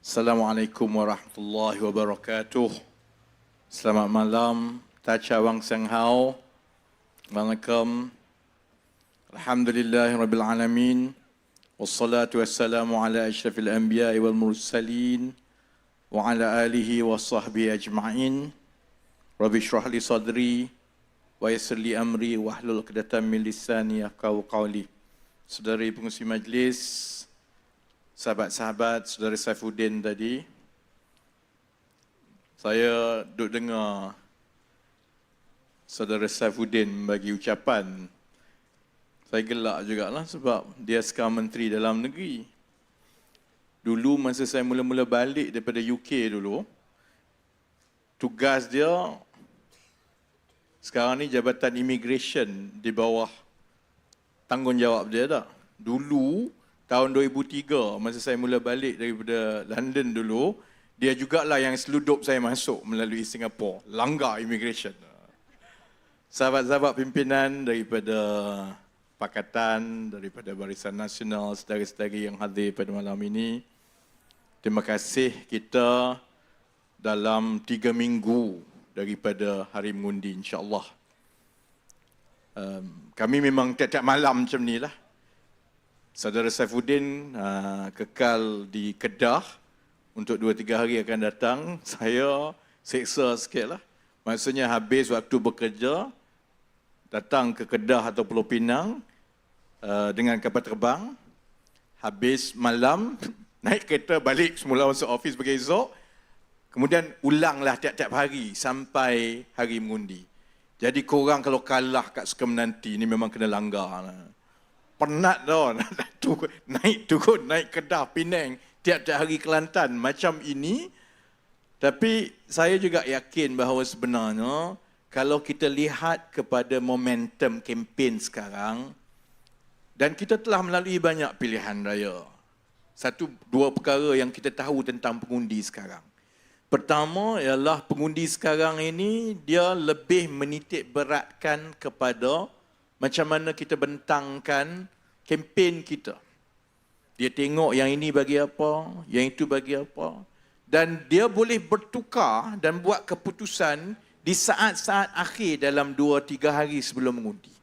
Assalamualaikum warahmatullahi wabarakatuh. Selamat malam, Tacha Wang Seng Hao. Assalamualaikum. Alhamdulillahirabbil alamin. Wassalatu wassalamu ala asyrafil anbiya'i wal mursalin wa ala alihi wa sahbihi ajma'in. Rabbi shrah li sadri wa yassir li amri wahlul 'uqdatam min lisani yafqahu qawli. Saudari pengurusi majlis, sahabat-sahabat, saudara Saifuddin tadi, saya duduk dengar saudara Saifuddin bagi ucapan. Saya gelak jugalah sebab dia sekarang Menteri Dalam Negeri. Dulu masa saya mula-mula balik daripada UK dulu, tugas dia sekarang ni Jabatan Immigration di bawah tanggungjawab dia dah. Dulu tahun 2003, masa saya mula balik daripada London dulu, dia jugalah yang seludup saya masuk melalui Singapura, langgar immigration. Sahabat-sahabat pimpinan daripada Pakatan, daripada Barisan Nasional, saudara-saudari yang hadir pada malam ini, terima kasih kita dalam 3 minggu daripada hari mengundi, insya-Allah. Kami memang tiap-tiap malam macam ni lah. Saudara Saifuddin kekal di Kedah untuk 2-3 hari akan datang. Saya seksa sikit lah. Maksudnya habis waktu bekerja, datang ke Kedah atau Pulau Pinang dengan kapal terbang. Habis malam, naik kereta balik semula masuk office pagi esok. Kemudian ulanglah tiap-tiap hari sampai hari mengundi. Jadi korang kalau kalah kat Suka Menanti, ni memang kena langgar lah. Penat dah, naik turun, naik Kedah, Penang, tiap-tiap hari Kelantan macam ini. Tapi saya juga yakin bahawa sebenarnya kalau kita lihat kepada momentum kempen sekarang, dan kita telah melalui banyak pilihan raya. 1-2 perkara yang kita tahu tentang pengundi sekarang. Pertama ialah pengundi sekarang ini dia lebih menitik beratkan kepada macam mana kita bentangkan kempen kita. Dia tengok yang ini bagi apa, yang itu bagi apa. Dan dia boleh bertukar dan buat keputusan di saat-saat akhir dalam 2-3 hari sebelum mengundi.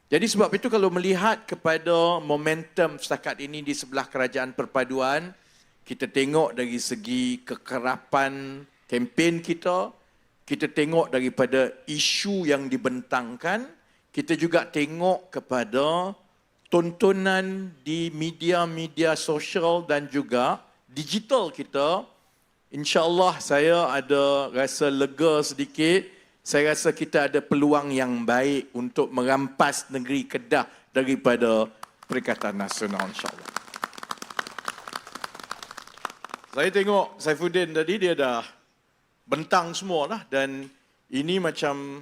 Jadi sebab itu kalau melihat kepada momentum setakat ini di sebelah Kerajaan Perpaduan, kita tengok dari segi kekerapan kempen kita, kita tengok daripada isu yang dibentangkan, kita juga tengok kepada tontonan di media-media sosial dan juga digital kita. InsyaAllah saya ada rasa lega sedikit. Saya rasa kita ada peluang yang baik untuk merampas negeri Kedah daripada Perikatan Nasional, insyaAllah. Saya tengok Saifuddin tadi, dia dah bentang semua lah. Dan ini macam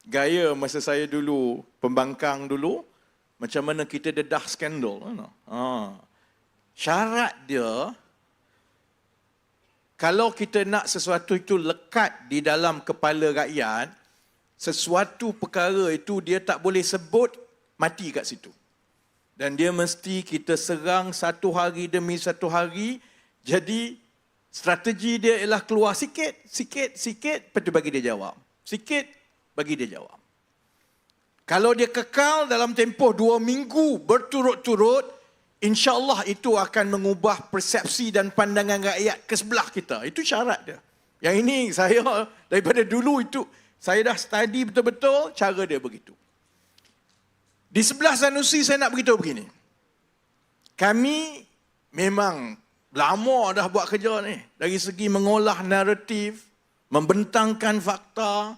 gaya masa saya dulu, pembangkang dulu, macam mana kita dedah skandal. Syarat dia, kalau kita nak sesuatu itu lekat di dalam kepala rakyat, sesuatu perkara itu dia tak boleh sebut mati kat situ. Dan dia mesti kita serang satu hari demi satu hari. Jadi strategi dia ialah keluar sikit, lepas tu bagi dia jawab. Sikit, bagi dia jawab. Kalau dia kekal dalam tempoh 2 minggu berturut-turut, insya-Allah itu akan mengubah persepsi dan pandangan rakyat ke sebelah kita. Itu syarat dia. Yang ini saya daripada dulu itu, saya dah study betul-betul cara dia begitu. Di sebelah Sanusi saya nak beritahu begini. Kami memang lama dah buat kerja ni. Dari segi mengolah naratif, membentangkan fakta,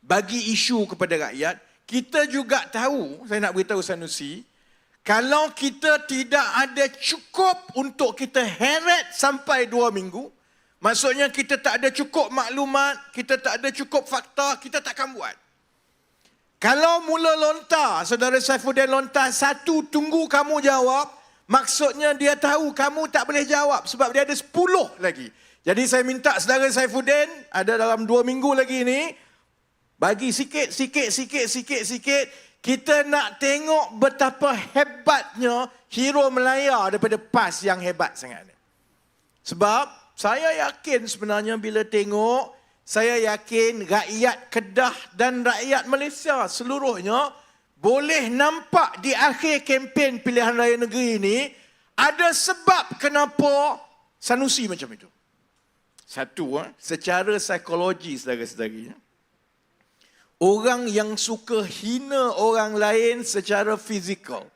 bagi isu kepada rakyat. Kita juga tahu, saya nak beritahu Sanusi, kalau kita tidak ada cukup untuk kita heret sampai 2 minggu, maksudnya kita tak ada cukup maklumat, kita tak ada cukup fakta, kita takkan buat. Kalau mula lontar, saudara Saifuddin lontar, 1 tunggu kamu jawab, maksudnya dia tahu kamu tak boleh jawab sebab dia ada 10 lagi. Jadi saya minta saudara Saifuddin, ada dalam 2 minggu lagi ni, bagi sikit. Kita nak tengok betapa hebatnya hero Melaya daripada PAS yang hebat sangat. Sebab saya yakin sebenarnya bila tengok, saya yakin rakyat Kedah dan rakyat Malaysia seluruhnya boleh nampak di akhir kempen pilihan raya negeri ini ada sebab kenapa Sanusi macam itu. Satu, secara psikologi saudara-saudari, orang yang suka hina orang lain secara fizikal.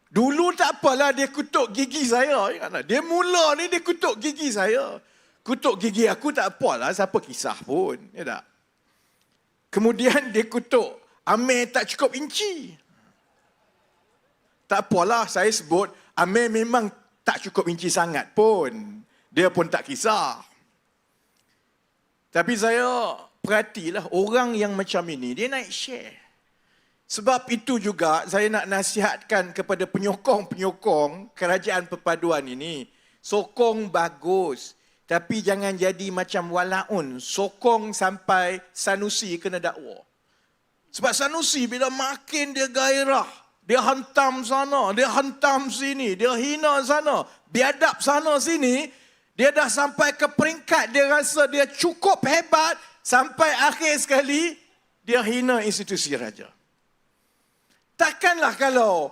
Dulu tak apalah dia kutuk gigi saya. Dia mula ni dia kutuk gigi saya. Kutuk gigi aku tak apalah, siapa kisah pun. Ya tak? Kemudian dia kutuk Amir tak cukup inci. Tak apalah, saya sebut Amir memang tak cukup inci sangat pun. Dia pun tak kisah. Tapi saya perhatilah orang yang macam ini, dia naik share. Sebab itu juga saya nak nasihatkan kepada penyokong-penyokong kerajaan perpaduan ini. Sokong bagus. Tapi jangan jadi macam Walaun. Sokong sampai Sanusi kena dakwa. Sebab Sanusi bila makin dia gairah, dia hantam sana, dia hantam sini, dia hina sana, biadab sana sini, dia dah sampai ke peringkat dia rasa dia cukup hebat, sampai akhir sekali dia hina institusi raja. Takkanlah kalau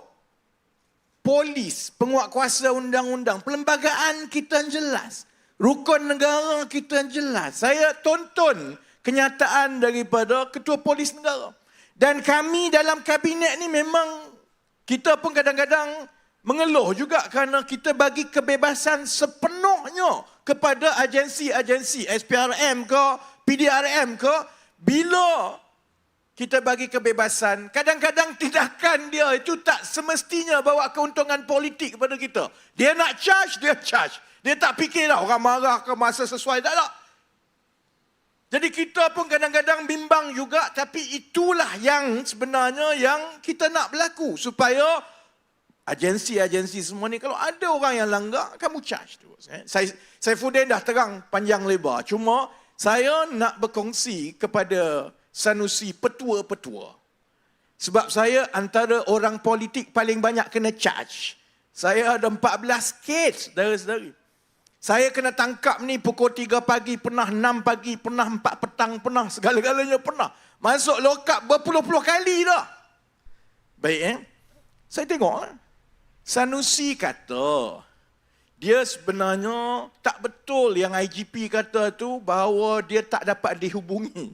polis, penguatkuasa undang-undang, perlembagaan kita jelas, rukun negara kita jelas. Saya tonton kenyataan daripada Ketua Polis Negara. Dan kami dalam kabinet ni memang kita pun kadang-kadang mengeluh juga kerana kita bagi kebebasan sepenuhnya kepada agensi-agensi SPRM ke, PDRM ke, bila kita bagi kebebasan, kadang-kadang tindakan dia itu tak semestinya bawa keuntungan politik kepada kita. Dia nak charge, dia charge. Dia tak fikirlah orang marah ke masa sesuai, tak tak. Jadi kita pun kadang-kadang bimbang juga, tapi itulah yang sebenarnya yang kita nak berlaku. Supaya agensi-agensi semua ni, kalau ada orang yang langgar, kamu charge terus. Saifuddin dah terang panjang lebar. Cuma saya nak berkongsi kepada Sanusi petua-petua. Sebab saya antara orang politik paling banyak kena charge. Saya ada 14 kes, saudara-saudari. Saya kena tangkap ni pukul 3 pagi, pernah 6 pagi, pernah 4 petang, pernah segala-galanya pernah. Masuk lokap berpuluh-puluh kali dah. Baik Saya tengok Sanusi kata dia sebenarnya tak betul yang IGP kata tu bahawa dia tak dapat dihubungi.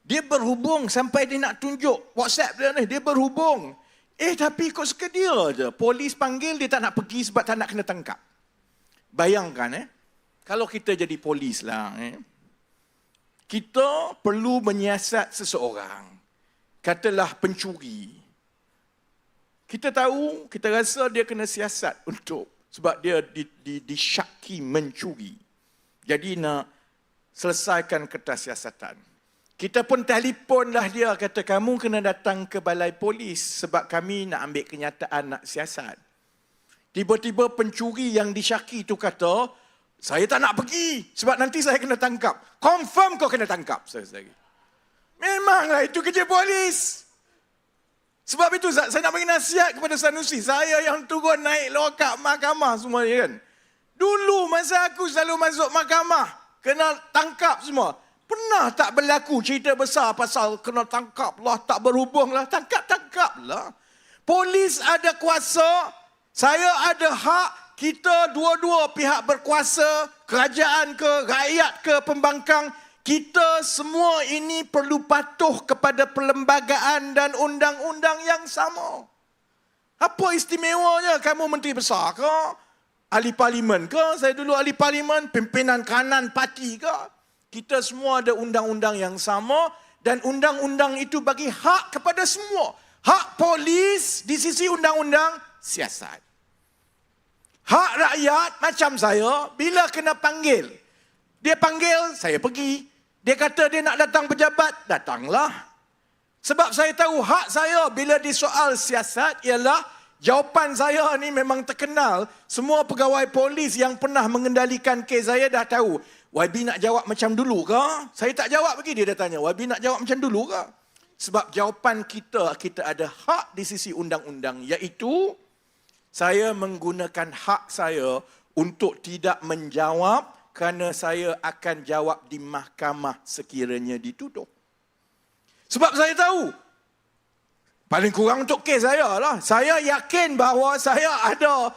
Dia berhubung sampai dia nak tunjuk WhatsApp dia ni. Dia berhubung. Tapi ikut suka dia je. Polis panggil dia tak nak pergi sebab tak nak kena tangkap. Bayangkan kalau kita jadi polis lah. Kita perlu menyiasat seseorang. Katalah pencuri. Kita tahu, kita rasa dia kena siasat untuk sebab dia disyaki mencuri. Jadi nak selesaikan kertas siasatan. Kita pun telefonlah dia, kata kamu kena datang ke balai polis sebab kami nak ambil kenyataan, nak siasat. Tiba-tiba pencuri yang disyaki itu kata, saya tak nak pergi sebab nanti saya kena tangkap. Confirm kau kena tangkap. Memanglah itu kerja polis. Sebab itu saya nak bagi nasihat kepada Sanusi. Saya yang turun naik lokap mahkamah semua ni kan. Dulu masa aku selalu masuk mahkamah, kena tangkap semua. Pernah tak berlaku cerita besar pasal kena tangkap lah, tak berhubung lah, tangkap lah. Polis ada kuasa, saya ada hak, kita dua-dua pihak berkuasa, kerajaan ke, rakyat ke, pembangkang, kita semua ini perlu patuh kepada perlembagaan dan undang-undang yang sama. Apa istimewanya kamu menteri besar ke, ahli parlimen ke, saya dulu ahli parlimen, pimpinan kanan parti ke, kita semua ada undang-undang yang sama dan undang-undang itu bagi hak kepada semua. Hak polis di sisi undang-undang siasat. Hak rakyat macam saya, bila kena panggil, dia panggil, saya pergi. Dia kata dia nak datang pejabat, datanglah. Sebab saya tahu hak saya bila disoal siasat ialah jawapan saya ni memang terkenal. Semua pegawai polis yang pernah mengendalikan kes saya dah tahu. YB nak jawab macam dulu ke? Saya tak jawab lagi, dia dah tanya. YB nak jawab macam dulu ke? Sebab jawapan kita ada hak di sisi undang-undang, iaitu saya menggunakan hak saya untuk tidak menjawab kerana saya akan jawab di mahkamah sekiranya dituduh. Sebab saya tahu, paling kurang untuk kes saya lah. Saya yakin bahawa saya ada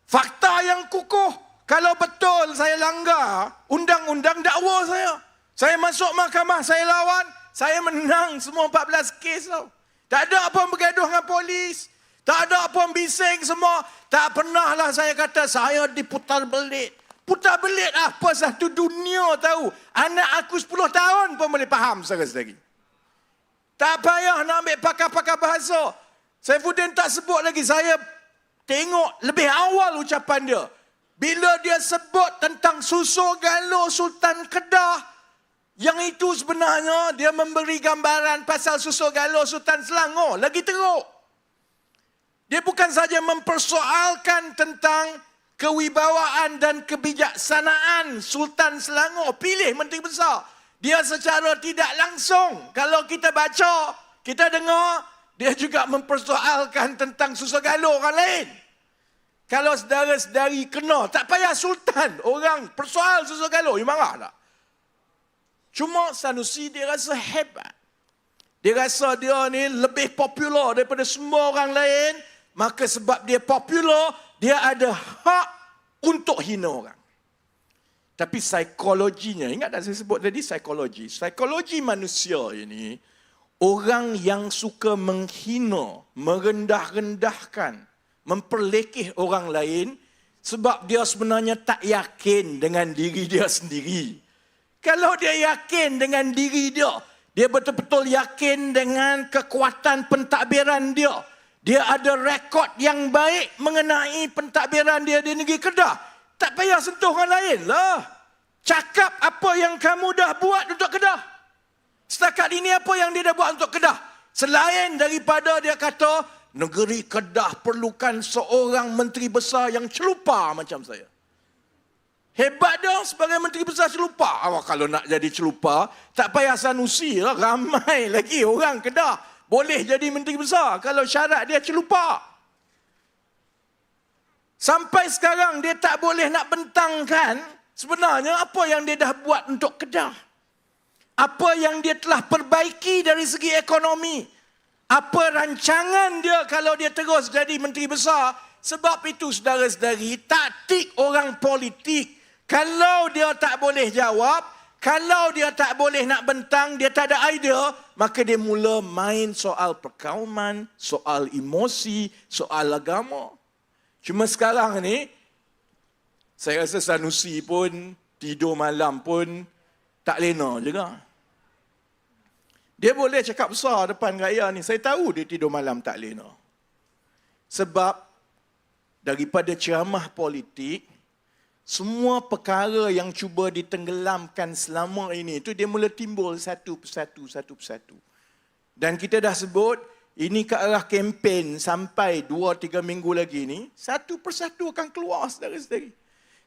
fakta yang kukuh. Kalau betul saya langgar undang-undang dakwa saya. Saya masuk mahkamah, saya lawan, saya menang semua 14 kes tau. Tak ada apa bergaduh dengan polis. Tak ada apa bising semua. Tak pernah lah saya kata saya diputar belit. Putar belit apa satu dunia tahu. Anak aku 10 tahun pun boleh faham sekali. Tak payah nak ambil pakar-pakar bahasa. Saifuddin tak sebut lagi. Saya tengok lebih awal ucapan dia. Bila dia sebut tentang Susur Galuh Sultan Kedah, yang itu sebenarnya dia memberi gambaran pasal Susur Galuh Sultan Selangor. Lagi teruk. Dia bukan saja mempersoalkan tentang kewibawaan dan kebijaksanaan Sultan Selangor. Pilih Menteri Besar. Dia secara tidak langsung, kalau kita baca, kita dengar, dia juga mempersoalkan tentang Susur Galuh orang lain. Kalau saudara-saudari kena, tak payah Sultan, orang persoal Susur Galuh, you marah tak? Cuma Sanusi dia rasa hebat. Dia rasa dia ni lebih popular daripada semua orang lain, maka sebab dia popular, dia ada hak untuk hina orang. Tapi psikologinya, ingat tak saya sebut tadi psikologi. Psikologi manusia ini, orang yang suka menghina, merendah-rendahkan, memperlekeh orang lain, sebab dia sebenarnya tak yakin dengan diri dia sendiri. Kalau dia yakin dengan diri dia, dia betul-betul yakin dengan kekuatan pentadbiran dia. Dia ada rekod yang baik mengenai pentadbiran dia di negeri Kedah. Tak payah sentuh orang lain lah. Cakap apa yang kamu dah buat untuk Kedah. Setakat ini apa yang dia dah buat untuk Kedah. Selain daripada dia kata, negeri Kedah perlukan seorang menteri besar yang celupa macam saya. Hebat dia sebagai menteri besar celupa. Kalau nak jadi celupa, tak payah Sanusi lah. Ramai lagi orang Kedah boleh jadi menteri besar kalau syarat dia celupa. Sampai sekarang dia tak boleh nak bentangkan sebenarnya apa yang dia dah buat untuk Kedah. Apa yang dia telah perbaiki dari segi ekonomi. Apa rancangan dia kalau dia terus jadi menteri besar. Sebab itu saudara-saudari, taktik orang politik. Kalau dia tak boleh jawab, kalau dia tak boleh nak bentang, dia tak ada idea, maka dia mula main soal perkauman, soal emosi, soal agama. Cuma sekarang ni, saya rasa Sanusi pun, tidur malam pun, tak lena juga. Dia boleh cakap besar depan rakyat ni. Saya tahu dia tidur malam tak lena. Sebab, daripada ceramah politik, semua perkara yang cuba ditenggelamkan selama ini, itu dia mula timbul satu persatu. Dan kita dah sebut, ini ke arah kempen sampai 2-3 minggu lagi ni, satu persatu akan keluar saudara-saudari.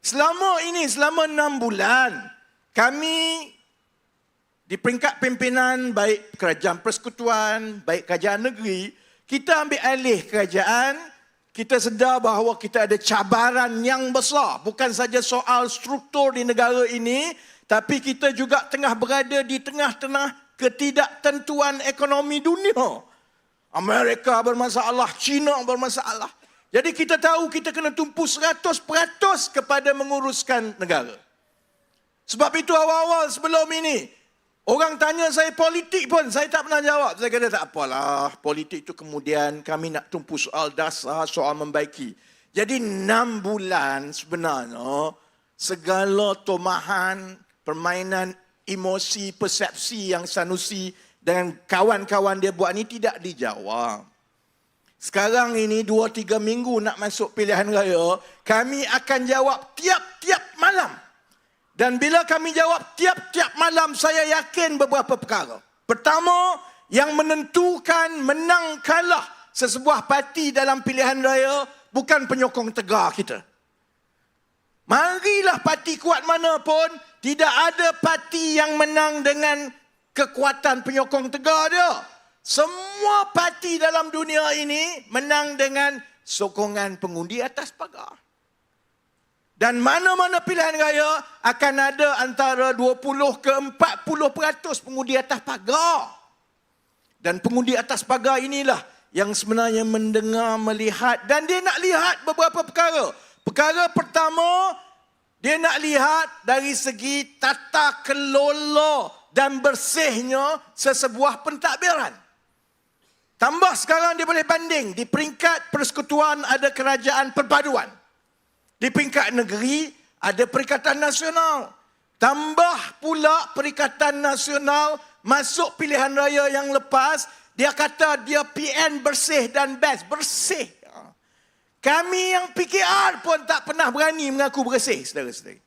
Selama ini, selama 6 bulan, kami di peringkat pimpinan, baik kerajaan persekutuan, baik kerajaan negeri, kita ambil alih kerajaan, kita sedar bahawa kita ada cabaran yang besar. Bukan saja soal struktur di negara ini, tapi kita juga tengah berada di tengah-tengah ketidaktentuan ekonomi dunia. Amerika bermasalah, China bermasalah. Jadi kita tahu kita kena tumpu 100% kepada menguruskan negara. Sebab itu awal-awal sebelum ini, orang tanya saya politik pun, saya tak pernah jawab. Saya kata tak apalah, politik itu kemudian kami nak tumpu soal dasar, soal membaiki. Jadi 6 bulan sebenarnya, segala tomahan, permainan emosi, persepsi yang Sanusi dan kawan-kawan dia buat ni tidak dijawab. Sekarang ini 2-3 minggu nak masuk pilihan raya, kami akan jawab tiap-tiap malam. Dan bila kami jawab tiap-tiap malam, saya yakin beberapa perkara. Pertama, yang menentukan menang kalah sesebuah parti dalam pilihan raya bukan penyokong tegar kita. Marilah parti kuat mana pun, tidak ada parti yang menang dengan kekuatan penyokong tegar dia. Semua parti dalam dunia ini menang dengan sokongan pengundi atas pagar. Dan mana-mana pilihan raya akan ada antara 20 ke 40% pengundi atas pagar. Dan pengundi atas pagar inilah yang sebenarnya mendengar, melihat dan dia nak lihat beberapa perkara. Perkara pertama, dia nak lihat dari segi tata kelola dan bersihnya sesebuah pentadbiran. Tambah sekarang dia boleh banding. Di peringkat persekutuan ada kerajaan perpaduan. Di peringkat negeri ada Perikatan Nasional. Tambah pula Perikatan Nasional masuk pilihan raya yang lepas, dia kata dia PN bersih dan best. Bersih. Kami yang PKR pun tak pernah berani mengaku bersih, saudara-saudari.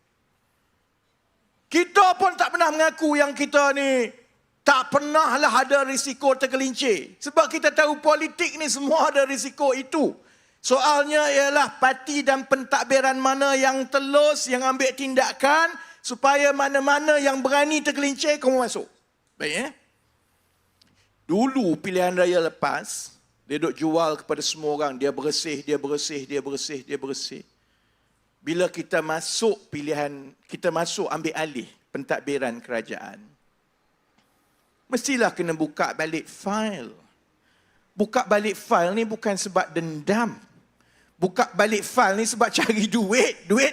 Kita pun tak pernah mengaku yang kita ni tak pernahlah ada risiko tergelincir. Sebab kita tahu politik ni semua ada risiko itu. Soalnya ialah parti dan pentadbiran mana yang telus, yang ambil tindakan supaya mana-mana yang berani tergelincir, kamu masuk. Baik, Dulu pilihan raya lepas, dia duk jual kepada semua orang, dia bersih, dia bersih, dia bersih, dia bersih. Bila kita masuk pilihan, kita masuk ambil alih pentadbiran kerajaan, mestilah kena buka balik fail. Buka balik fail ni bukan sebab dendam. Buka balik fail ni sebab cari duit. Duit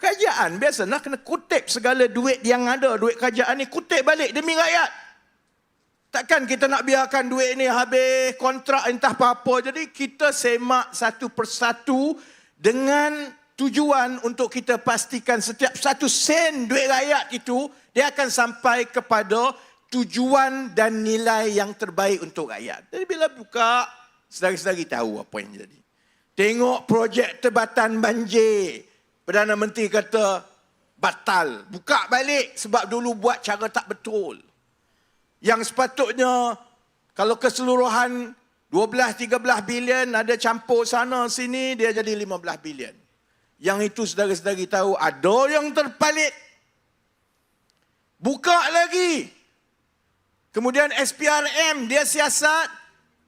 kerajaan biasalah kena kutip segala duit yang ada. Duit kerajaan ni kutip balik demi rakyat. Takkan kita nak biarkan duit ni habis kontrak entah apa-apa. Jadi kita semak satu persatu dengan tujuan untuk kita pastikan setiap satu sen duit rakyat itu dia akan sampai kepada tujuan dan nilai yang terbaik untuk rakyat. Jadi bila buka, saudara-saudari tahu apa yang jadi. Tengok projek tebatan banjir. Perdana Menteri kata batal. Buka balik sebab dulu buat cara tak betul. Yang sepatutnya kalau keseluruhan 12-13 bilion ada campur sana sini, dia jadi 15 bilion. Yang itu saudara-saudari tahu ada yang terpalit. Buka lagi. Kemudian SPRM dia siasat.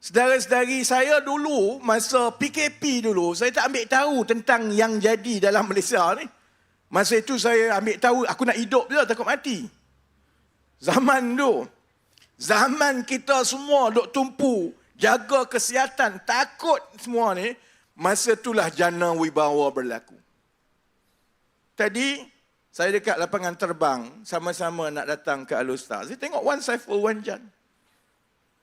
Saudara-saudari, saya dulu masa PKP dulu, saya tak ambil tahu tentang yang jadi dalam Malaysia ni. Masa itu saya ambil tahu aku nak hidup je, takut mati. Zaman tu. Zaman kita semua duk tumpu, jaga kesihatan, takut semua ni. Masa itulah jana wibawa berlaku. Tadi, saya dekat lapangan terbang, sama-sama nak datang ke Al-Ustaz. Saya tengok One Saiful One Jan.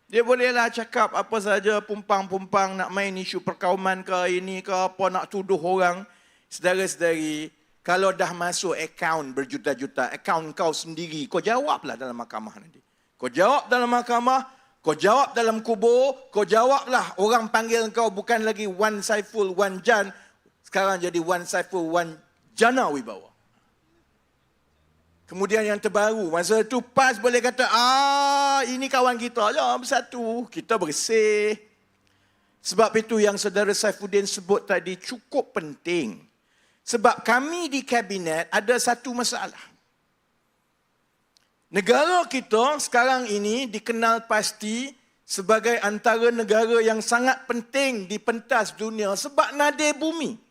Dia bolehlah cakap apa saja, pumpang-pumpang, nak main isu perkauman ke ini ke apa, nak tuduh orang. Saudara-saudari, kalau dah masuk akaun berjuta-juta, akaun kau sendiri, kau jawablah dalam mahkamah nanti. Kau jawab dalam mahkamah, kau jawab dalam kubur, kau jawablah orang panggil kau bukan lagi One Saiful One Jan, sekarang jadi One Saiful One Jana Wibawa. Kemudian yang terbaru, masa tu PAS boleh kata, ini kawan kita je bersatu, kita bersih. Sebab itu yang saudara Saifuddin sebut tadi cukup penting. Sebab kami di kabinet ada satu masalah. Negara kita sekarang ini dikenal pasti sebagai antara negara yang sangat penting di pentas dunia sebab nadir bumi.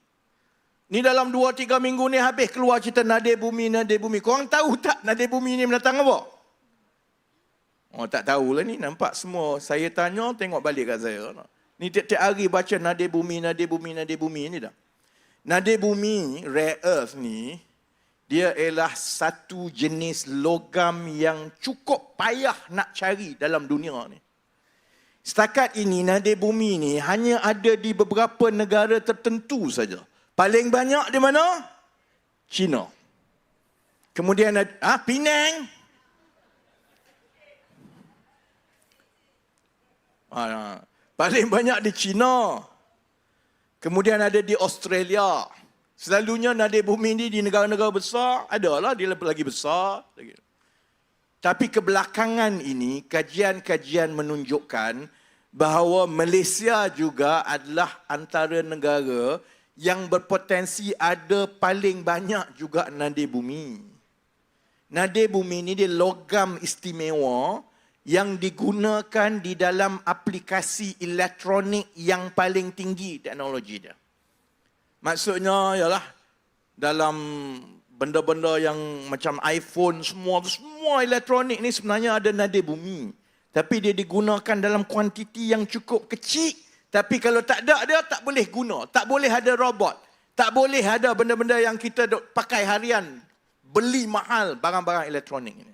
Ni dalam 2-3 minggu ni habis keluar cerita nadir bumi, nadir bumi. Korang tahu tak nadir bumi ni mendatang apa? Oh, tak tahulah ni. Nampak semua. Saya tanya, tengok balik kat saya. Ni tiap-tiap hari baca nadir bumi, nadir bumi, nadir bumi ni dah. Nadir bumi, rare earth ni, dia ialah satu jenis logam yang cukup payah nak cari dalam dunia ni. Setakat ini, nadir bumi ni hanya ada di beberapa negara tertentu saja. Paling banyak di mana? China. Kemudian ada Penang. Paling banyak di China. Kemudian ada di Australia. Selalunya nadir bumi ini di negara-negara besar, adalah dia lagi besar. Tapi kebelakangan ini, kajian-kajian menunjukkan bahawa Malaysia juga adalah antara negara yang berpotensi ada paling banyak juga nadir bumi. Nadir bumi ini dia logam istimewa yang digunakan di dalam aplikasi elektronik yang paling tinggi teknologi dia. Maksudnya ialah dalam benda-benda yang macam iPhone, semua elektronik ni sebenarnya ada nadi bumi. Tapi dia digunakan dalam kuantiti yang cukup kecil. Tapi kalau tak ada dia, tak boleh guna. Tak boleh ada robot. Tak boleh ada benda-benda yang kita pakai harian. Beli mahal barang-barang elektronik ini.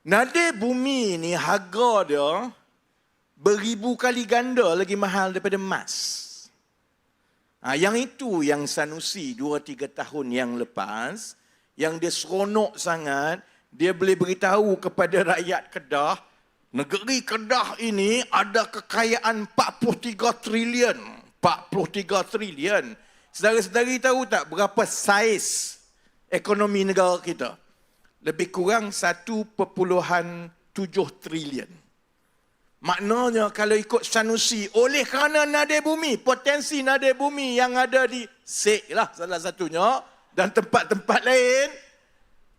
Nadi bumi ni harga dia beribu kali ganda lagi mahal daripada emas. Yang itu yang Sanusi 2-3 tahun yang lepas, yang dia seronok sangat, dia boleh beritahu kepada rakyat Kedah, negeri Kedah ini ada kekayaan 43 trilion. 43 trilion. Saudara-saudari tahu tak berapa saiz ekonomi negara kita? Lebih kurang 1.7 trilion. Maknanya kalau ikut Sanusi, oleh kerana nadi bumi, potensi nadi bumi yang ada di Sek lah salah satunya, dan tempat-tempat lain,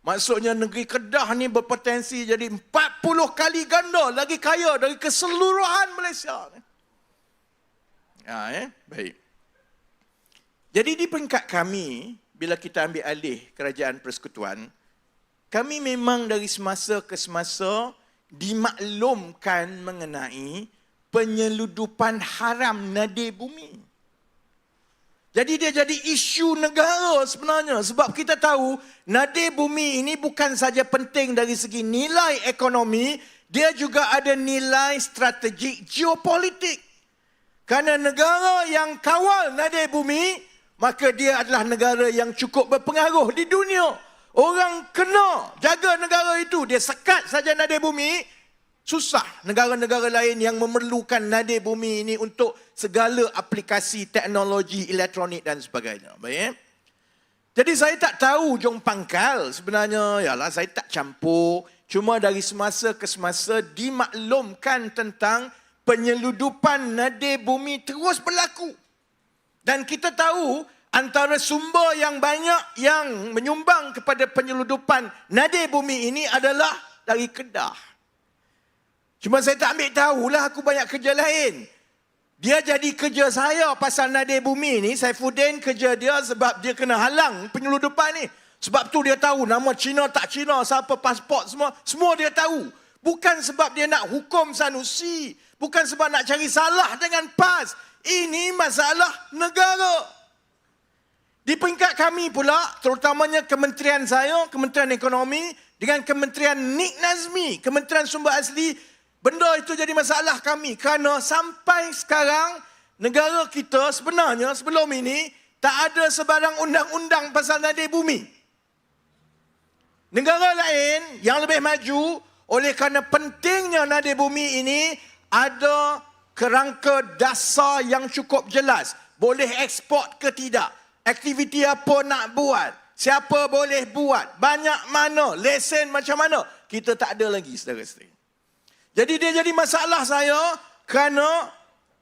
maksudnya negeri Kedah ni berpotensi jadi 40 kali ganda lagi kaya dari keseluruhan Malaysia. Baik. Jadi di peringkat kami, bila kita ambil alih Kerajaan Persekutuan, kami memang dari semasa ke semasa dimaklumkan mengenai penyeludupan haram nadi bumi. Jadi dia jadi isu negara sebenarnya. Sebab kita tahu nadi bumi ini bukan saja penting dari segi nilai ekonomi, dia juga ada nilai strategik geopolitik. Kerana negara yang kawal nadi bumi, maka dia adalah negara yang cukup berpengaruh di dunia. Orang kena jaga negara itu. Dia sekat saja nadi bumi. Susah negara-negara lain yang memerlukan nadi bumi ini untuk segala aplikasi teknologi elektronik dan sebagainya. Baik. Jadi saya tak tahu jong pangkal sebenarnya. Yalah, saya tak campur. Cuma dari semasa ke semasa dimaklumkan tentang penyeludupan nadi bumi terus berlaku. Dan kita tahu antara sumber yang banyak yang menyumbang kepada penyeludupan nadi bumi ini adalah dari Kedah. Cuma saya tak ambil tahulah, aku banyak kerja lain. Dia jadi kerja saya pasal nadi bumi ni, Saifuddin kerja dia sebab dia kena halang penyeludupan ni. Sebab tu dia tahu nama Cina tak Cina, siapa pasport semua dia tahu. Bukan sebab dia nak hukum Sanusi, bukan sebab nak cari salah dengan PAS. Ini masalah negara. Di peringkat kami pula, terutamanya kementerian saya, Kementerian Ekonomi, dengan Kementerian Nik Nazmi, Kementerian Sumber Asli, benda itu jadi masalah kami. Kerana sampai sekarang, negara kita sebenarnya sebelum ini, tak ada sebarang undang-undang pasal nadi bumi. Negara lain yang lebih maju, oleh kerana pentingnya nadi bumi ini, ada kerangka dasar yang cukup jelas. Boleh ekspor ke tidak? Aktiviti apa nak buat? Siapa boleh buat? Banyak mana? Lesen macam mana? Kita tak ada lagi, saudara-saudari. Jadi dia jadi masalah saya kerana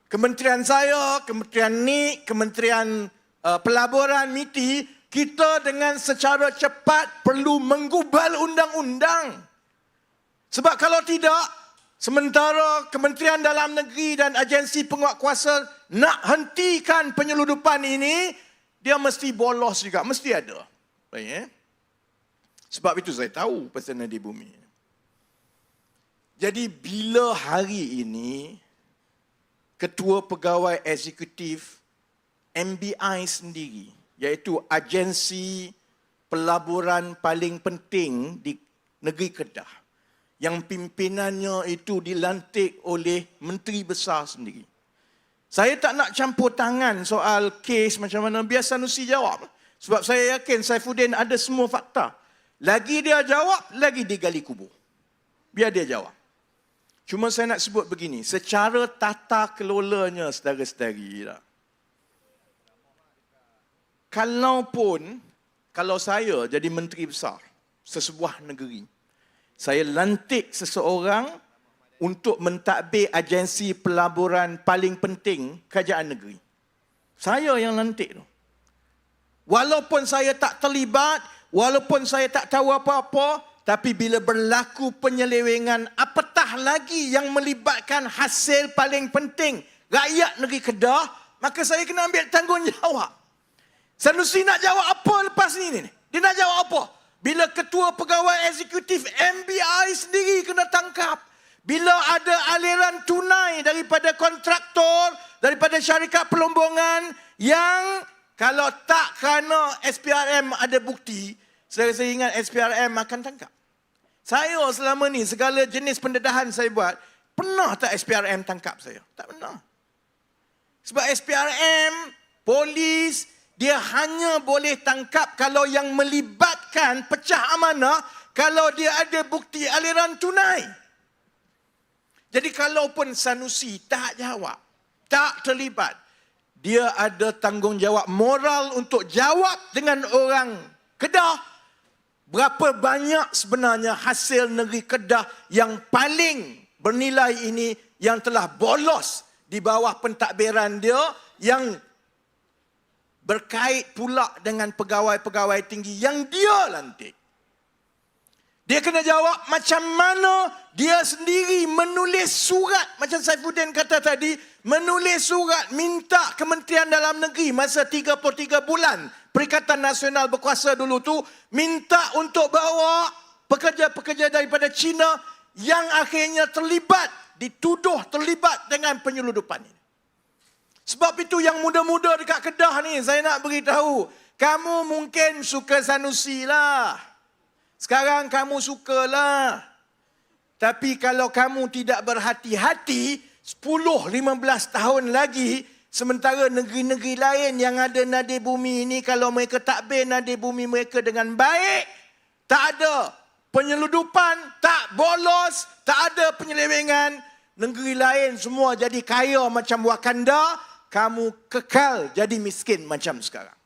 kementerian saya, Kementerian NIK, Kementerian Pelaburan, MITI, kita dengan secara cepat perlu menggubal undang-undang. Sebab kalau tidak, sementara Kementerian Dalam Negeri dan agensi penguatkuasa nak hentikan penyeludupan ini, dia mesti bolos juga, mesti ada. Baik, Sebab itu saya tahu pasal nadi bumi. Jadi bila hari ini Ketua Pegawai Eksekutif MBI sendiri, iaitu agensi pelaburan paling penting di negeri Kedah, yang pimpinannya itu dilantik oleh Menteri Besar sendiri. Saya tak nak campur tangan soal kes macam mana, biar Sanusi jawab. Sebab saya yakin Saifuddin ada semua fakta. Lagi dia jawab, lagi digali kubur. Biar dia jawab. Cuma saya nak sebut begini, secara tata kelolanya saudara-saudari, kalau saya jadi Menteri Besar sesebuah negeri, saya lantik seseorang untuk mentadbir agensi pelaburan paling penting kerajaan negeri. Saya yang lantik tu. Walaupun saya tak terlibat, walaupun saya tak tahu apa-apa, tapi bila berlaku penyelewengan, apatah lagi yang melibatkan hasil paling penting rakyat negeri Kedah, maka saya kena ambil tanggungjawab. Sanusi nak jawab apa lepas ni? Dia nak jawab apa? Bila ketua pegawai eksekutif MBI sendiri kena tangkap. Bila ada aliran tunai daripada kontraktor, daripada syarikat pelombongan yang kalau tak kerana SPRM ada bukti, saya ingat SPRM akan tangkap. Saya selama ni segala jenis pendedahan saya buat, pernah tak SPRM tangkap saya? Tak pernah. Sebab SPRM, polis, dia hanya boleh tangkap kalau yang melibatkan pecah amanah, kalau dia ada bukti aliran tunai. Jadi kalaupun Sanusi tak jawab, tak terlibat, dia ada tanggungjawab moral untuk jawab dengan orang Kedah berapa banyak sebenarnya hasil negeri Kedah yang paling bernilai ini yang telah bolos di bawah pentadbiran dia yang berkait pula dengan pegawai-pegawai tinggi yang dia lantik. Dia kena jawab macam mana dia sendiri menulis surat, macam Saifuddin kata tadi, menulis surat minta Kementerian Dalam Negeri masa 33 bulan Perikatan Nasional berkuasa dulu tu, minta untuk bawa pekerja-pekerja daripada China yang akhirnya dituduh terlibat dengan penyeludupan ini. Sebab itu yang muda-muda dekat Kedah ni, saya nak beritahu, kamu mungkin suka Sanusi lah. Sekarang kamu sukalah. Tapi kalau kamu tidak berhati-hati, 10-15 tahun lagi, sementara negeri-negeri lain yang ada nadir bumi ini, kalau mereka takbir nadir bumi mereka dengan baik, tak ada penyeludupan, tak bolos, tak ada penyelewengan, negeri lain semua jadi kaya macam Wakanda, kamu kekal jadi miskin macam sekarang.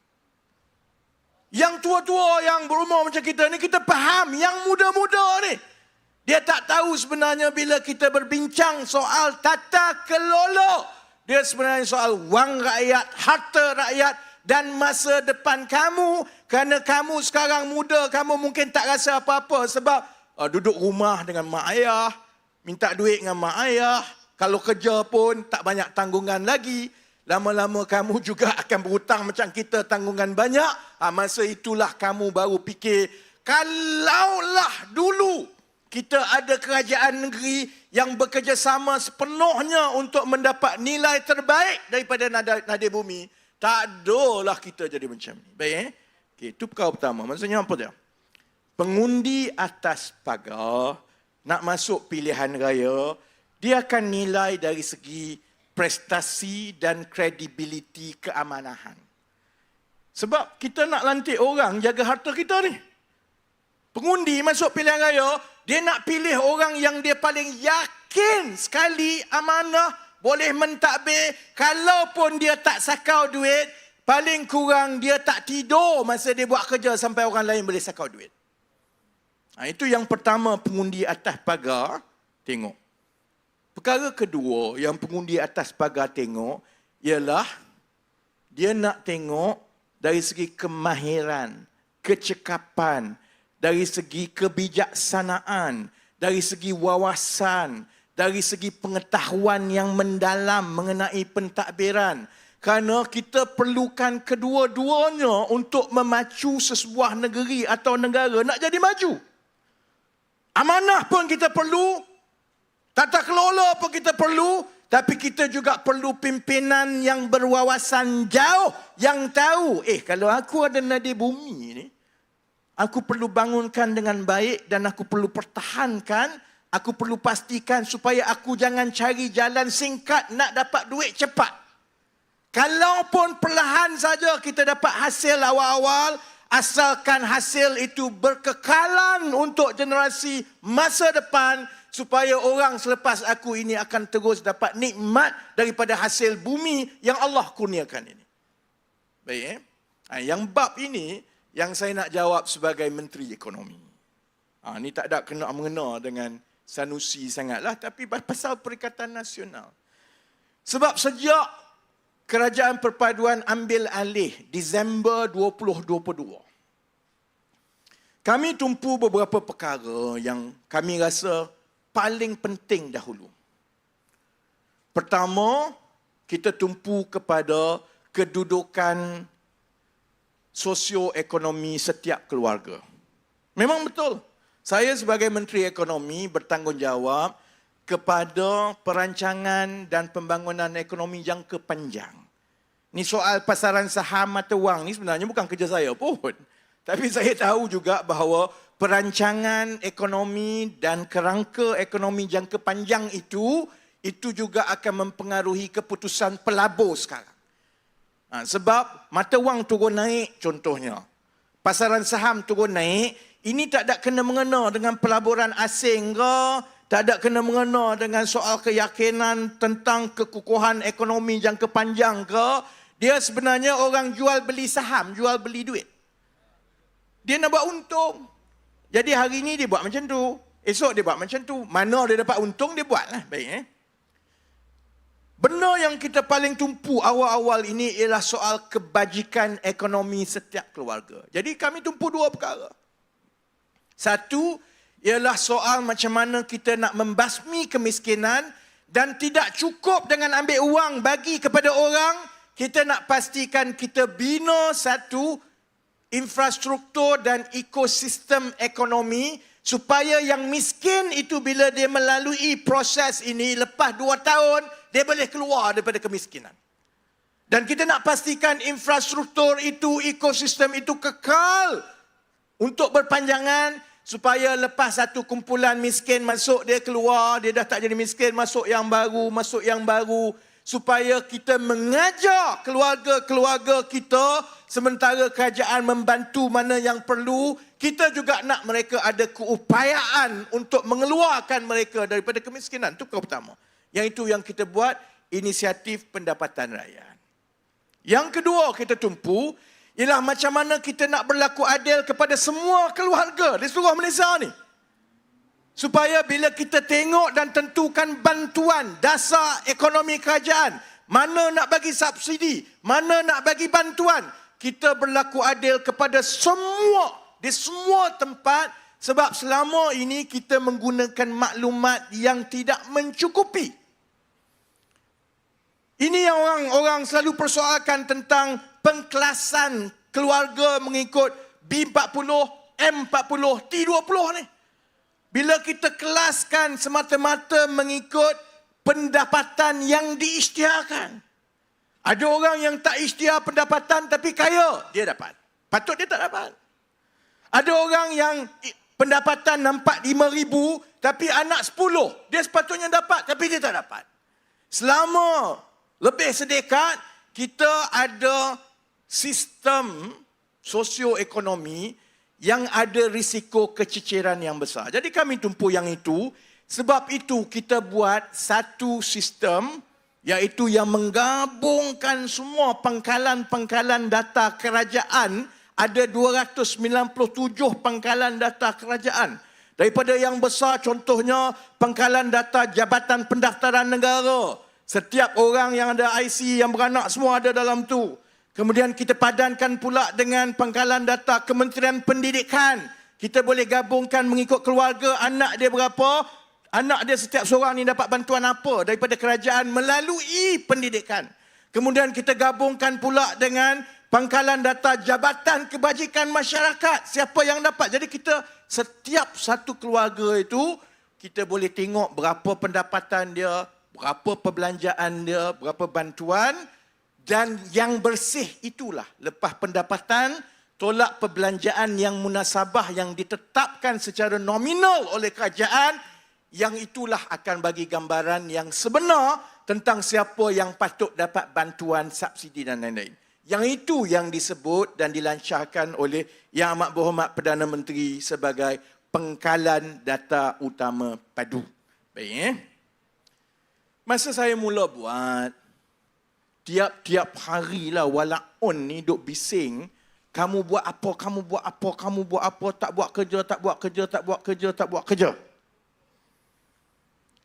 Yang tua-tua yang berumur macam kita ni, kita faham. Yang muda-muda ni, dia tak tahu sebenarnya bila kita berbincang soal tata kelola, dia sebenarnya soal wang rakyat, harta rakyat dan masa depan kamu. Kerana kamu sekarang muda, kamu mungkin tak rasa apa-apa sebab duduk rumah dengan mak ayah, minta duit dengan mak ayah, kalau kerja pun tak banyak tanggungan lagi. Lama-lama kamu juga akan berhutang macam kita, tanggungan banyak. Masa itulah kamu baru fikir, kalaulah dulu kita ada kerajaan negeri yang bekerjasama sepenuhnya untuk mendapat nilai terbaik daripada nadir bumi, tak adalah kita jadi macam ni. Baik, okay, itu perkara pertama. Maksudnya apa dia? Pengundi atas pagar nak masuk pilihan raya, dia akan nilai dari segi prestasi dan kredibiliti keamanahan. Sebab kita nak lantik orang jaga harta kita ni. Pengundi masuk pilihan raya, dia nak pilih orang yang dia paling yakin sekali amanah, boleh mentadbir. Kalaupun dia tak sakau duit, paling kurang dia tak tidur masa dia buat kerja sampai orang lain boleh sakau duit. Itu yang pertama pengundi atas pagar tengok. Perkara kedua yang pengundi atas pagar tengok ialah dia nak tengok dari segi kemahiran, kecekapan, dari segi kebijaksanaan, dari segi wawasan, dari segi pengetahuan yang mendalam mengenai pentadbiran. Kerana kita perlukan kedua-duanya untuk memacu sesebuah negeri atau negara nak jadi maju. Amanah pun kita perlu, tata kelola pun kita perlu, tapi kita juga perlu pimpinan yang berwawasan jauh, yang tahu, kalau aku ada nadir bumi ni, aku perlu bangunkan dengan baik dan aku perlu pertahankan, aku perlu pastikan supaya aku jangan cari jalan singkat nak dapat duit cepat. Kalaupun perlahan saja kita dapat hasil awal-awal, asalkan hasil itu berkekalan untuk generasi masa depan, supaya orang selepas aku ini akan terus dapat nikmat daripada hasil bumi yang Allah kurniakan ini. Baik, yang bab ini yang saya nak jawab sebagai Menteri Ekonomi. Ini tak ada kena-mengena dengan Sanusi sangatlah, tapi pasal Perikatan Nasional. Sebab sejak Kerajaan Perpaduan ambil alih Disember 2022, kami tumpu beberapa perkara yang kami rasa paling penting dahulu. Pertama, kita tumpu kepada kedudukan sosioekonomi setiap keluarga. Memang betul. Saya sebagai Menteri Ekonomi bertanggungjawab kepada perancangan dan pembangunan ekonomi jangka panjang. Ni soal pasaran saham mata wang ni sebenarnya bukan kerja saya pun. Tapi saya tahu juga bahawa perancangan ekonomi dan kerangka ekonomi jangka panjang itu juga akan mempengaruhi keputusan pelabur sekarang. Sebab mata wang turun naik contohnya. Pasaran saham turun naik. Ini tak ada kena-mengena dengan pelaburan asing ke, tak ada kena-mengena dengan soal keyakinan tentang kekukuhan ekonomi jangka panjang ke. Dia sebenarnya orang jual beli saham, jual beli duit. Dia nak buat untung. Jadi hari ini dia buat macam tu, esok dia buat macam tu. Mana dia dapat untung, dia buatlah. Baik. Benda yang kita paling tumpu awal-awal ini ialah soal kebajikan ekonomi setiap keluarga. Jadi kami tumpu dua perkara. Satu, ialah soal macam mana kita nak membasmi kemiskinan dan tidak cukup dengan ambil wang bagi kepada orang, kita nak pastikan kita bina satu infrastruktur dan ekosistem ekonomi supaya yang miskin itu bila dia melalui proses ini, lepas 2 tahun, dia boleh keluar daripada kemiskinan. Dan kita nak pastikan infrastruktur itu, ekosistem itu kekal untuk berpanjangan supaya lepas satu kumpulan miskin masuk, dia keluar, dia dah tak jadi miskin, masuk yang baru, supaya kita mengajar keluarga-keluarga kita sementara kerajaan membantu mana yang perlu, kita juga nak mereka ada keupayaan untuk mengeluarkan mereka daripada kemiskinan. Itu pertama. Yang itu yang kita buat, inisiatif pendapatan rakyat. Yang kedua kita tumpu, ialah macam mana kita nak berlaku adil kepada semua keluarga di seluruh Malaysia ni. Supaya bila kita tengok dan tentukan bantuan dasar ekonomi kerajaan, mana nak bagi subsidi, mana nak bagi bantuan, kita berlaku adil kepada semua, di semua tempat, sebab selama ini kita menggunakan maklumat yang tidak mencukupi. Ini yang orang selalu persoalkan tentang pengkelasan keluarga mengikut B40, M40, T20 ni. Bila kita kelaskan semata-mata mengikut pendapatan yang diisytiharkan. Ada orang yang tak isytihar pendapatan tapi kaya, dia dapat. Patut dia tak dapat. Ada orang yang pendapatan nampak 5,000 tapi anak 10, dia sepatutnya dapat tapi dia tak dapat. Selama lebih sedekat, kita ada sistem sosioekonomi yang ada risiko keciciran yang besar. Jadi kami tumpu yang itu. Sebab itu kita buat satu sistem, iaitu yang menggabungkan semua pangkalan-pangkalan data kerajaan. Ada 297 pangkalan data kerajaan. Daripada yang besar contohnya pangkalan data Jabatan Pendaftaran Negara. Setiap orang yang ada IC yang beranak semua ada dalam tu. Kemudian kita padankan pula dengan pangkalan data Kementerian Pendidikan. Kita boleh gabungkan mengikut keluarga, anak dia berapa, anak dia setiap seorang ni dapat bantuan apa daripada kerajaan melalui pendidikan. Kemudian kita gabungkan pula dengan pangkalan data Jabatan Kebajikan Masyarakat. Siapa yang dapat. Jadi kita setiap satu keluarga itu, kita boleh tengok berapa pendapatan dia, berapa perbelanjaan dia, berapa bantuan. Dan yang bersih itulah, lepas pendapatan, tolak perbelanjaan yang munasabah yang ditetapkan secara nominal oleh kerajaan, yang itulah akan bagi gambaran yang sebenar tentang siapa yang patut dapat bantuan, subsidi dan lain-lain. Yang itu yang disebut dan dilancarkan oleh Yang Amat Berhormat Perdana Menteri sebagai pengkalan data utama padu. Baik, Masa saya mula buat, tiap-tiap harilah walaun ni duk bising, kamu buat apa, kamu buat apa, kamu buat apa, tak buat kerja, tak buat kerja, tak buat kerja, tak buat kerja.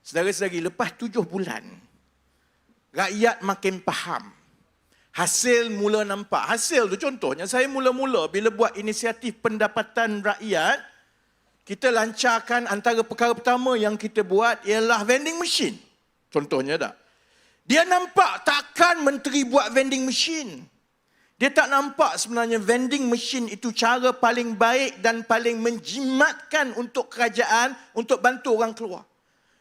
Saudara-saudari, lepas 7 bulan, rakyat makin faham. Hasil mula nampak. Hasil tu contohnya, saya mula-mula bila buat inisiatif pendapatan rakyat, kita lancarkan antara perkara pertama yang kita buat ialah vending machine. Contohnya tak? Dia nampak takkan menteri buat vending machine. Dia tak nampak sebenarnya vending machine itu cara paling baik dan paling menjimatkan untuk kerajaan untuk bantu orang keluar.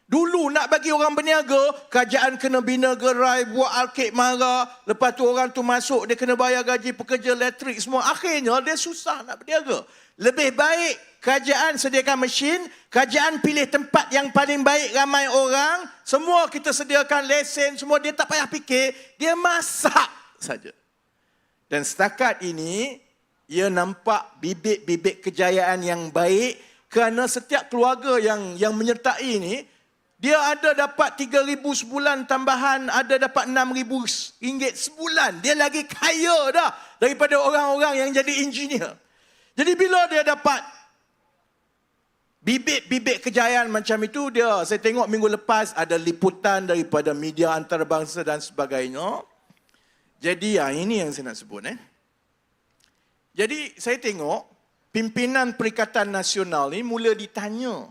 Dulu nak bagi orang berniaga, kerajaan kena bina gerai, buat arkid mara. Lepas tu orang tu masuk, dia kena bayar gaji pekerja elektrik semua. Akhirnya dia susah nak berniaga. Lebih baik kerajaan sediakan mesin, kerajaan pilih tempat yang paling baik ramai orang. Semua kita sediakan lesen, semua dia tak payah fikir. Dia masak saja. Dan setakat ini, ia nampak bibit-bibit kejayaan yang baik kerana setiap keluarga yang menyertai ini, dia ada dapat 3,000 sebulan tambahan, ada dapat 6,000 ringgit sebulan. Dia lagi kaya dah daripada orang-orang yang jadi engineer. Jadi bila dia dapat bibit-bibit kejayaan macam itu, saya tengok minggu lepas ada liputan daripada media antarabangsa dan sebagainya. Jadi ini yang saya nak sebut. Jadi saya tengok pimpinan Perikatan Nasional ni mula ditanya.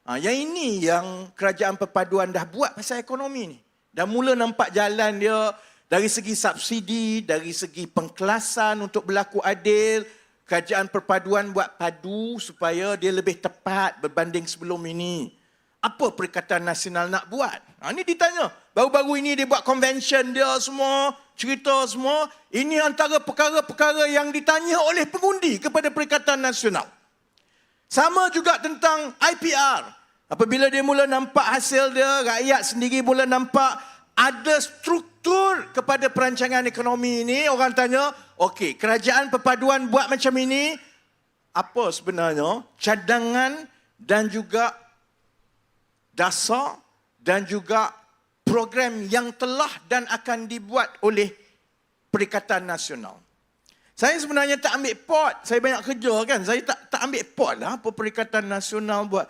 Yang ini yang Kerajaan Perpaduan dah buat pasal ekonomi ni. Dah mula nampak jalan dia dari segi subsidi, dari segi pengkelasan untuk berlaku adil. Kerajaan Perpaduan buat padu supaya dia lebih tepat berbanding sebelum ini. Apa Perikatan Nasional nak buat? Ini ditanya. Baru-baru ini dia buat convention dia semua, cerita semua. Ini antara perkara-perkara yang ditanya oleh pengundi kepada Perikatan Nasional. Sama juga tentang IPR. Apabila dia mula nampak hasil dia, rakyat sendiri mula nampak ada struktur kepada perancangan ekonomi ini. Orang tanya, okey, Kerajaan Perpaduan buat macam ini, apa sebenarnya cadangan dan juga dasar dan juga program yang telah dan akan dibuat oleh Perikatan Nasional. Saya sebenarnya tak ambil pot. Saya banyak kerja kan. Saya tak ambil pot lah apa Perikatan Nasional buat.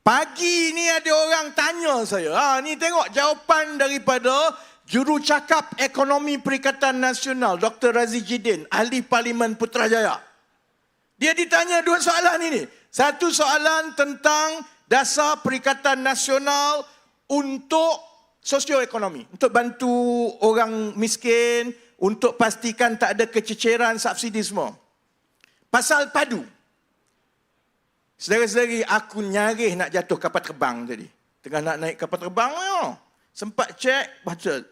Pagi ni ada orang tanya saya. Ni tengok jawapan daripada Jurucakap Ekonomi Perikatan Nasional, Dr. Razi Jidin, Ahli Parlimen Putrajaya. Dia ditanya dua soalan ini. Satu soalan tentang dasar Perikatan Nasional untuk sosioekonomi. Untuk bantu orang miskin, untuk pastikan tak ada kececeran subsidi semua. Pasal padu. Saudara-saudari, aku nyaris nak jatuh kapal terbang tadi. Tengah nak naik kapal terbang, sempat cek, baca.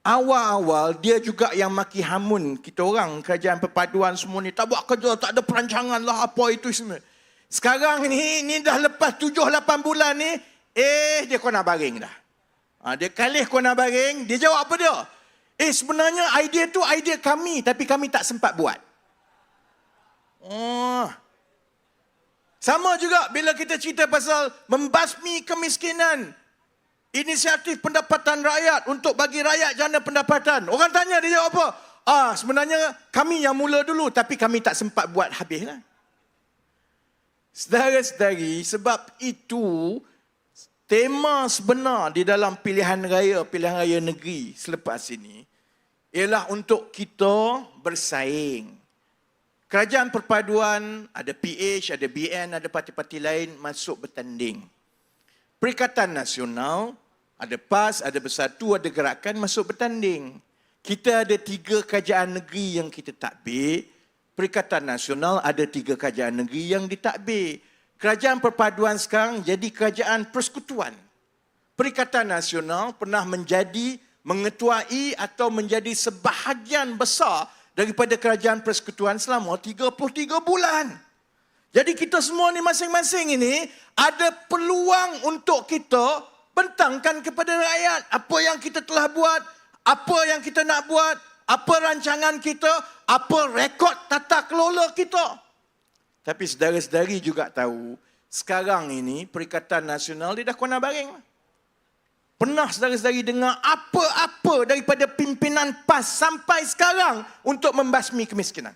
Awal-awal, dia juga yang maki hamun kita orang, Kerajaan Perpaduan semua ni. Tak buat kerja, tak ada perancangan lah, apa itu semua. Sekarang ni dah lepas 7-8 bulan ni, dia kena baring dah. Dia kalih kena baring, dia jawab apa dia? Sebenarnya idea tu idea kami, tapi kami tak sempat buat. Sama juga bila kita cerita pasal membasmi kemiskinan. Inisiatif pendapatan rakyat untuk bagi rakyat jana pendapatan. Orang tanya, dia jawab apa? Sebenarnya kami yang mula dulu, tapi kami tak sempat buat habis lah. Saudara-saudari, sebab itu tema sebenar di dalam pilihan raya negeri selepas ini ialah untuk kita bersaing. Kerajaan Perpaduan, ada PH, ada BN, ada parti-parti lain masuk bertanding. Perikatan Nasional, ada PAS, ada Bersatu, ada Gerakan masuk bertanding. Kita ada 3 kerajaan negeri yang kita tadbir. Perikatan Nasional ada 3 kerajaan negeri yang ditadbir. Kerajaan Perpaduan sekarang jadi kerajaan persekutuan. Perikatan Nasional pernah mengetuai atau menjadi sebahagian besar daripada kerajaan persekutuan selama 33 bulan. Jadi kita semua ni masing-masing ini ada peluang untuk kita bentangkan kepada rakyat apa yang kita telah buat, apa yang kita nak buat, apa rancangan kita, apa rekod tata kelola kita. Tapi saudara-saudari juga tahu, sekarang ini Perikatan Nasional dia dah kena baring. Pernah saudara-saudari dengar apa-apa daripada pimpinan PAS sampai sekarang untuk membasmi kemiskinan?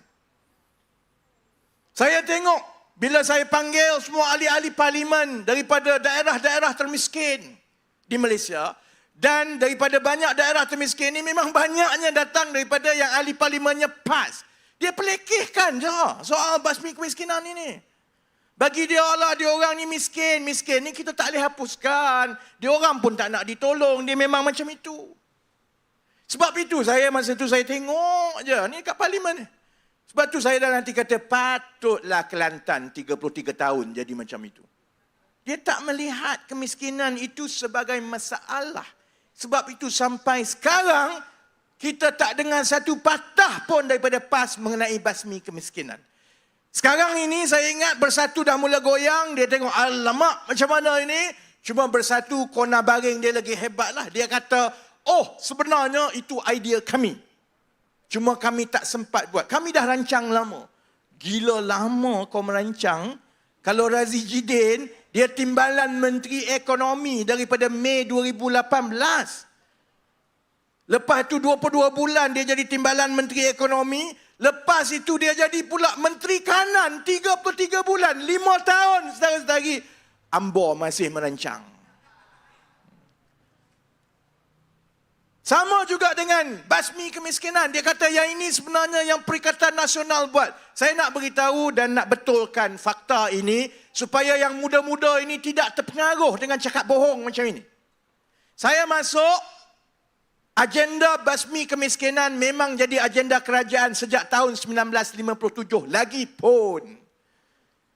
Saya tengok bila saya panggil semua ahli-ahli parlimen daripada daerah-daerah termiskin di Malaysia, dan daripada banyak daerah termiskin ini memang banyaknya datang daripada yang ahli parlimennya PAS. Dia pelekehkan je soal basmi kemiskinan ini. Bagi dia lah, dia orang ni miskin ni kita tak boleh hapuskan. Dia orang pun tak nak ditolong, dia memang macam itu. Sebab itu masa itu saya tengok je ni kat parlimen ni. Sebab tu saya dalam hati kata patutlah Kelantan 33 tahun jadi macam itu. Dia tak melihat kemiskinan itu sebagai masalah. Sebab itu sampai sekarang kita tak dengar satu patah pun daripada PAS mengenai basmi kemiskinan. Sekarang ini saya ingat Bersatu dah mula goyang. Dia tengok alamak macam mana ini. Cuma Bersatu kona baring dia lagi hebat lah. Dia kata, oh sebenarnya itu idea kami. Cuma kami tak sempat buat. Kami dah rancang lama. Gila lama kau merancang. Kalau Razi Jidin, dia timbalan Menteri Ekonomi daripada Mei 2018. Lepas tu 22 bulan dia jadi timbalan Menteri Ekonomi. Lepas itu dia jadi pula Menteri Kanan 33 bulan, 5 tahun saudara-saudari. Ambo masih merancang. Sama juga dengan basmi kemiskinan. Dia kata yang ini sebenarnya yang Perikatan Nasional buat. Saya nak beritahu dan nak betulkan fakta ini supaya yang muda-muda ini tidak terpengaruh dengan cakap bohong macam ini. Saya masuk agenda basmi kemiskinan memang jadi agenda kerajaan sejak tahun 1957. Lagipun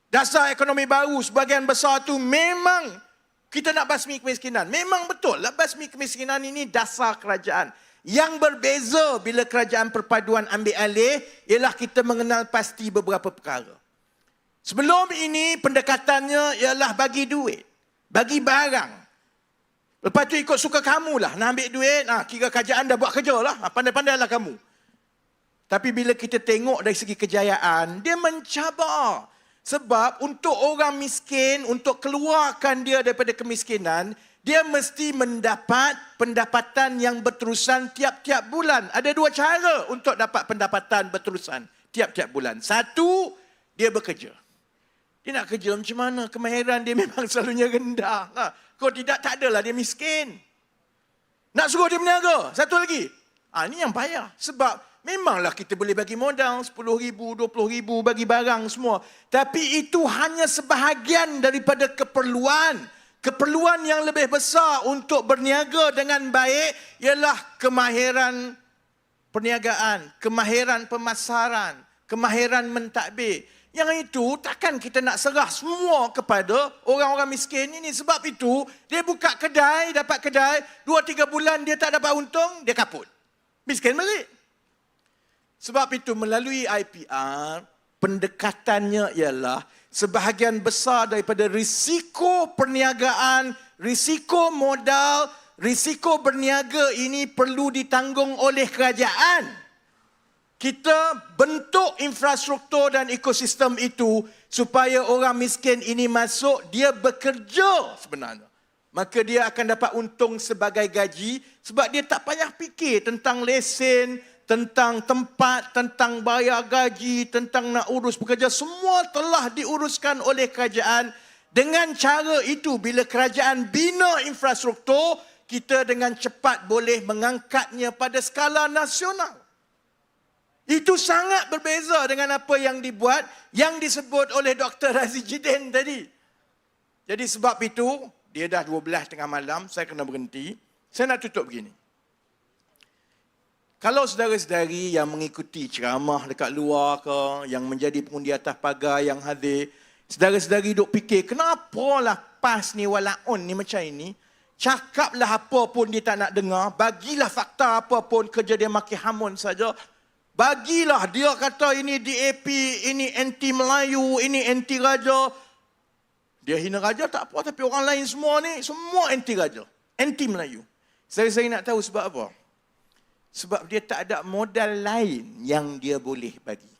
dasar ekonomi baru sebahagian besar tu memang kita nak basmi kemiskinan. Memang betul lah basmi kemiskinan ini dasar kerajaan. Yang berbeza bila kerajaan perpaduan ambil alih ialah kita mengenal pasti beberapa perkara. Sebelum ini pendekatannya ialah bagi duit, bagi barang. Lepas tu ikut suka kamu lah. Nak ambil duit, kira kerajaan dah buat kerja lah. Pandai-pandailah kamu. Tapi bila kita tengok dari segi kejayaan, dia mencabar. Sebab untuk orang miskin, untuk keluarkan dia daripada kemiskinan, dia mesti mendapat pendapatan yang berterusan tiap-tiap bulan. Ada dua cara untuk dapat pendapatan berterusan tiap-tiap bulan. Satu, dia bekerja. Dia nak kerja macam mana? Kemahiran dia memang selalunya rendah lah. Kalau tidak, tak adalah dia miskin. Nak suruh dia berniaga. Satu lagi. Ini yang payah. Sebab memanglah kita boleh bagi modal 10,000, 20,000 bagi barang semua. Tapi itu hanya sebahagian daripada keperluan. Keperluan yang lebih besar untuk berniaga dengan baik ialah kemahiran perniagaan, kemahiran pemasaran, kemahiran mentadbir. Yang itu takkan kita nak serah semua kepada orang-orang miskin ini. Sebab itu dia buka kedai, dapat kedai, 2-3 bulan dia tak dapat untung, dia kaput. Miskin balik. Sebab itu melalui IPR, pendekatannya ialah sebahagian besar daripada risiko perniagaan, risiko modal, risiko berniaga ini perlu ditanggung oleh kerajaan. Kita bentuk infrastruktur dan ekosistem itu supaya orang miskin ini masuk, dia bekerja sebenarnya. Maka dia akan dapat untung sebagai gaji sebab dia tak payah fikir tentang lesen, tentang tempat, tentang bayar gaji, tentang nak urus pekerja. Semua telah diuruskan oleh kerajaan. Dengan cara itu, bila kerajaan bina infrastruktur, kita dengan cepat boleh mengangkatnya pada skala nasional. Itu sangat berbeza dengan apa yang dibuat, yang disebut oleh Dr. Razi Jidin tadi. Jadi sebab itu, dia dah 12 tengah malam, saya kena berhenti. Saya nak tutup begini. Kalau saudara-saudari yang mengikuti ceramah dekat luar ke, yang menjadi pengundi atas pagar, yang hadir, saudara-saudari duk fikir, kenapalah PAS ni walaun ni macam ini, cakaplah apa pun dia tak nak dengar, bagilah fakta apa pun, kerja dia makin hamun saja. Bagilah dia kata ini DAP, ini anti Melayu, ini anti Raja. Dia hina Raja tak apa, tapi orang lain semua ni, semua anti Raja, anti Melayu. Saya nak tahu sebab apa? Sebab dia tak ada modal lain yang dia boleh bagi.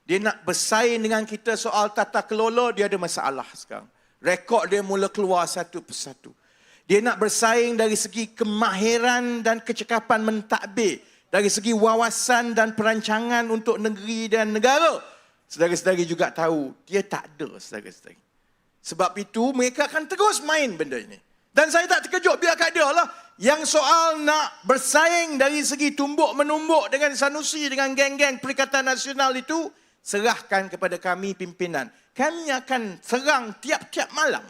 Dia nak bersaing dengan kita soal tata kelola, dia ada masalah sekarang. Rekod dia mula keluar satu persatu. Dia nak bersaing dari segi kemahiran dan kecekapan mentadbir. Dari segi wawasan dan perancangan untuk negeri dan negara. Saudara-saudari juga tahu, dia tak ada saudara-saudari. Sebab itu, mereka akan terus main benda ini. Dan saya tak terkejut, biarkan dia lah. Yang soal nak bersaing dari segi tumbuk-menumbuk dengan Sanusi, dengan geng-geng Perikatan Nasional itu, serahkan kepada kami pimpinan. Kami akan serang tiap-tiap malam.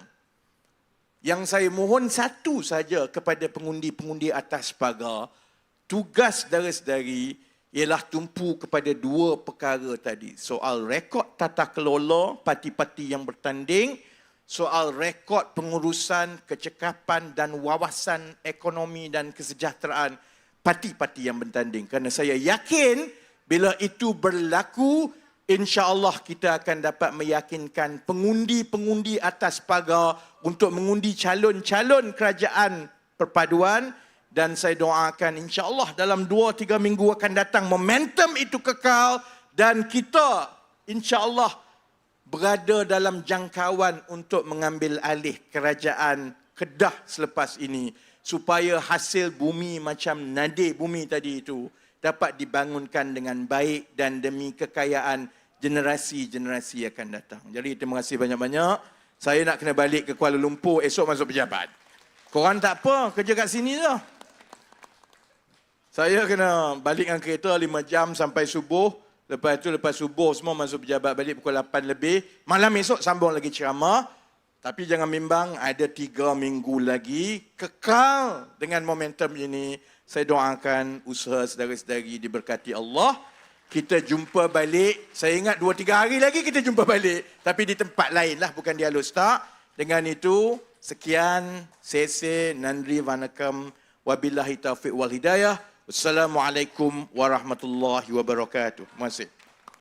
Yang saya mohon satu saja kepada pengundi-pengundi atas pagar, tugas saudara-saudari ialah tumpu kepada dua perkara tadi. Soal rekod tata kelola parti-parti yang bertanding, soal rekod pengurusan kecekapan dan wawasan ekonomi dan kesejahteraan parti-parti yang bertanding. Kerana saya yakin bila itu berlaku, insya-Allah kita akan dapat meyakinkan pengundi-pengundi atas pagar untuk mengundi calon-calon kerajaan perpaduan, dan saya doakan insya-Allah dalam 2-3 minggu akan datang momentum itu kekal dan kita insya-Allah berada dalam jangkauan untuk mengambil alih kerajaan Kedah selepas ini, supaya hasil bumi macam nadir bumi tadi itu dapat dibangunkan dengan baik dan demi kekayaan generasi-generasi akan datang. Jadi terima kasih banyak-banyak. Saya nak kena balik ke Kuala Lumpur esok masuk pejabat. Korang tak apa, kerja kat sini je. Saya kena balik dengan kereta 5 jam sampai subuh. Lepas tu, lepas subuh semua masuk pejabat balik pukul 8 lebih. Malam esok sambung lagi ceramah. Tapi jangan bimbang, ada 3 minggu lagi. Kekal dengan momentum ini. Saya doakan usaha saudara-saudari diberkati Allah. Kita jumpa balik. Saya ingat 2-3 hari lagi kita jumpa balik. Tapi di tempat lain lah, bukan di Alustar. Dengan itu, sekian. Sese, Nandri, Vanakam. Wabillahi taufiq wal hidayah. Wassalamualaikum warahmatullahi wabarakatuh. Terima kasih.